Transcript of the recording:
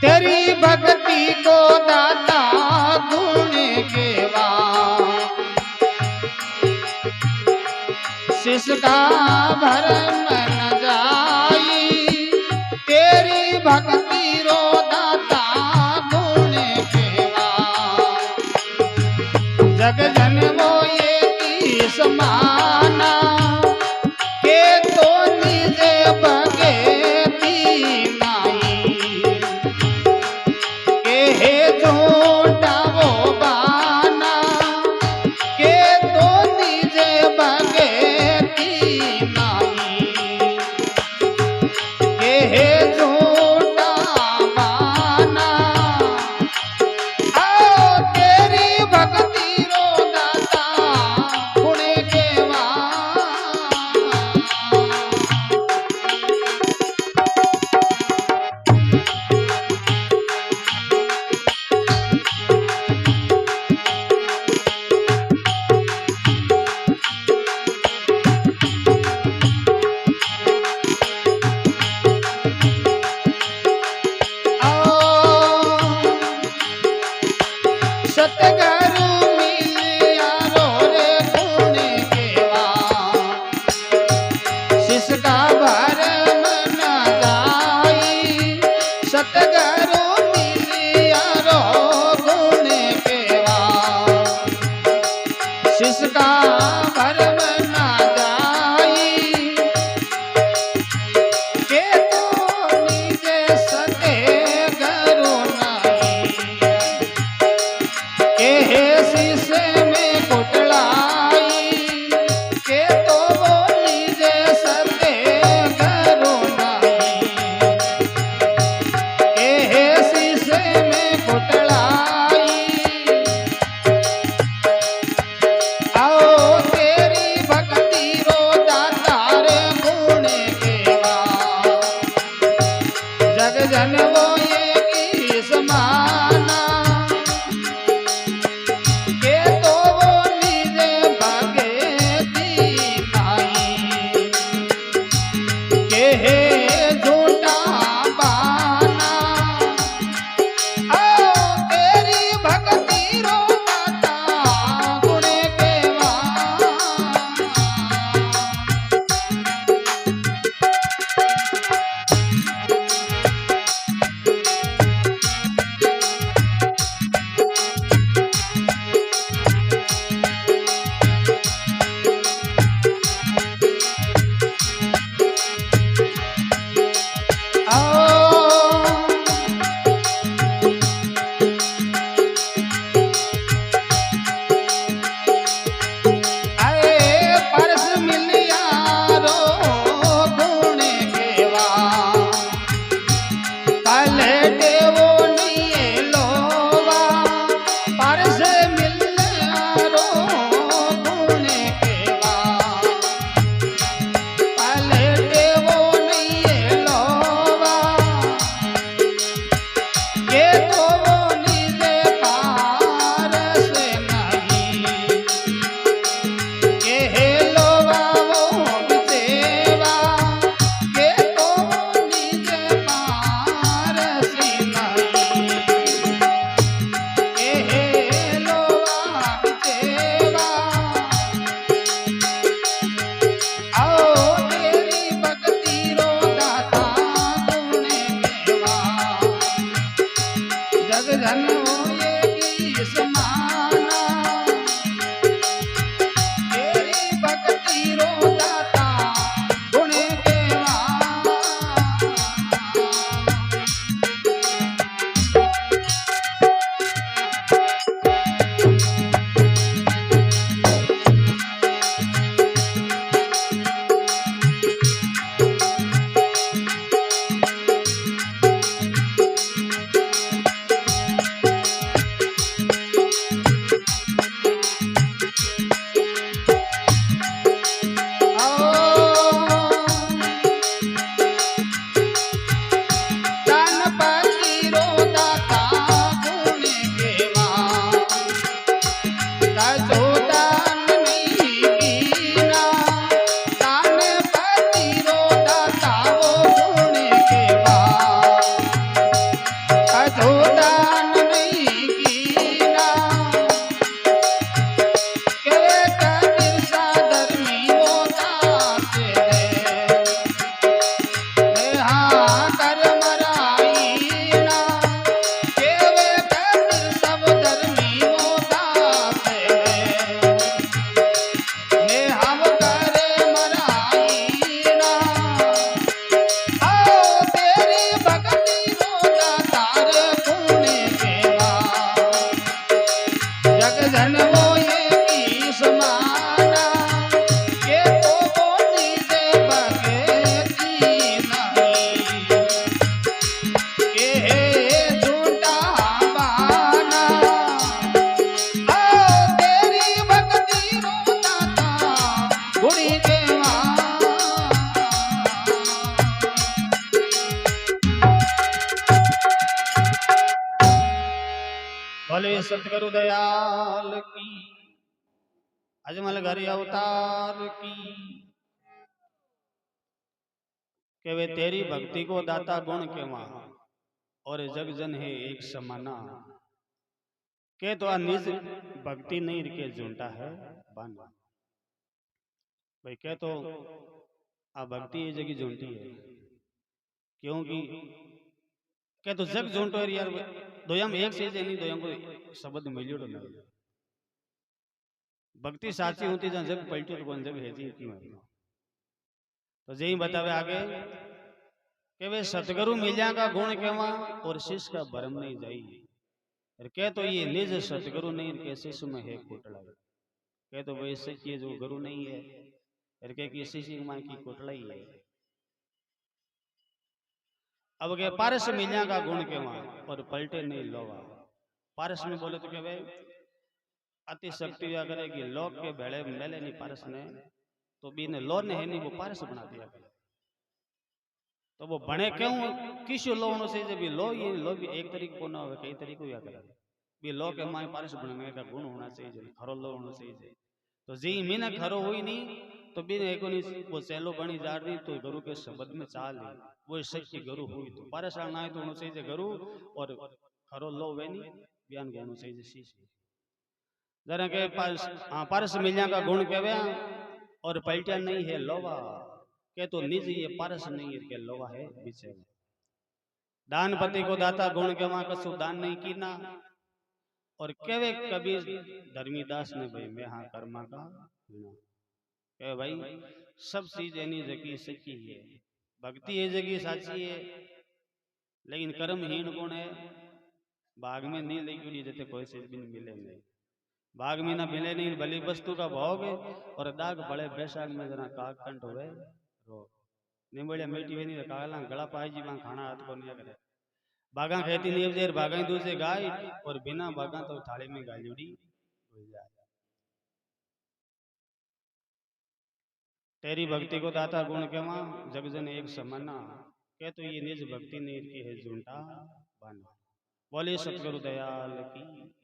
तेरी भक्ति को दाता गुण केवा, शिष का भरम न जाई। तेरी भक्ति रो दाता गुण केवा, जग जन वो एक समाना के तो निज भगति नाई। के हे झूठा वो बाना के तो निज भगति नाई। के हे झूठा बाना आओ तेरी भक्ति रो दाता गुण केवा। सतगुरु मिलिया रो रे गुण केवा, शिष का भरम न जाई। सतगुरु मिलिया रो गुण केवा, शिष का भरम न जाई। के तो निज सते गुरु नाई। के हे शिष में कुटलाई, के तो वो निज सते गुरु नाई। के हे शिष में कुटलाई, आओ तेरी भक्ति रो दातार गुण केवा, जग जन वो एक समाना के तो वो निज भगति नाई। के हे झूठा बाना आओ तेरी भक्ति रो दाता गुण केवा। परस मिलिया रो गुण केवा, पलटे वो निये लोवा। परस मिलिया रो गुण केवा, पलटे वो निये लोवा। के तो वो निज पारस नहीं। के हे लोवा वो बिसेवा, के तो वो निज पारस नहीं। के हे लोवा बिसेवा, आओ तेरी भक्ति रो दाता गुण केवा, जग जन हो एक समाना। तेरी भक्ति रो दाता गुण केवा। बोले सतगुरु दयाल की, अजमल घर अवतार की। के वे तेरी भक्ति को दाता गुण केवा, और जग जन है एक समाना। के तो आ निज भक्ति नहीं के झूठा है बाना। भाई क्या तो आ भक्ति ये जगह झूठी है, क्योंकि क्या तो जग झूठो है यार। दोयम एक चीज है नहीं, दोयम को शब्द मिलियो तो नहीं। भक्ति साची होती जहाँ जग पलटी तो कौन जग है जी क्यों है। तो यही बतावे आगे कि वे सतगुरु मिल्या का गुण केवा, और शिष्य का भरम नहीं जाई। कह तो ये निज सतगुरु नहीं के शिष्य में है कोटला। कह तो वैसे कि जो गुरु नहीं है, कह कि शिष्य मां की कोटला ही है। अब के पारस मिल्या का गुण केवा, और पलटे नहीं लोवा। पारस में बोले तो क्या भाई अति शक्ति हुआ करेगी, लोक के भेड़े मेले नहीं पारस ने, तो भी ने लो ने है नहीं वो पारस बना दिया करे। तो वो बने क्यों किस लो होना चाहिए, जब लो ये लो भी एक तरीके को ना हो, कई तरीके हुआ करे। भी लो के माए पारस बनने का गुण होना चाहिए, खरो लो होना चाहिए। तो जी मीना खरो हुई नहीं, तो भी एक वो सेलो बनी जा रही, तो गुरु के शब्द में चाल ली वो सच्ची गुरु हुई। तो पारस आना है तो होना चाहिए गुरु, और खरो लो वे नहीं बयान होना चाहिए शिष्य। जरा के पास पारस मिल्या का गुण कहवे, और पलटिया नहीं है लोवा। के तो निज ये पारस नहीं है के लोवा है पीछे। दान पति को दाता गुण के वहां कसु दान नहीं कीना, और केवे कबीर धर्मीदास ने भाई मैं हाँ कर्मा का के भाई सब चीज एनी जगी सच्ची है। भक्ति ये जगी साची है, लेकिन कर्महीन गुण है। बाग में नहीं लगी जैसे कोई चीज भी मिले नहीं, बाग में ना मिले नहीं भली वस्तु का भोग, और दाग पड़े बैसाख में जना काग कंठ हुए रो निम्बड़िया मीठी वे नहीं कागला गला पाई जी वहां खाना हाथ को नहीं करे। बागा खेती नहीं जेर बागा दूसरे गाय, और बिना बागा तो थाली में गालियोड़ी हो जाए। तेरी भक्ति को दाता गुण केवा, जग जन एक समाना। के तो ये निज भक्ति नहीं की है झूठा बाना। बोले सतगुरु दयाल की।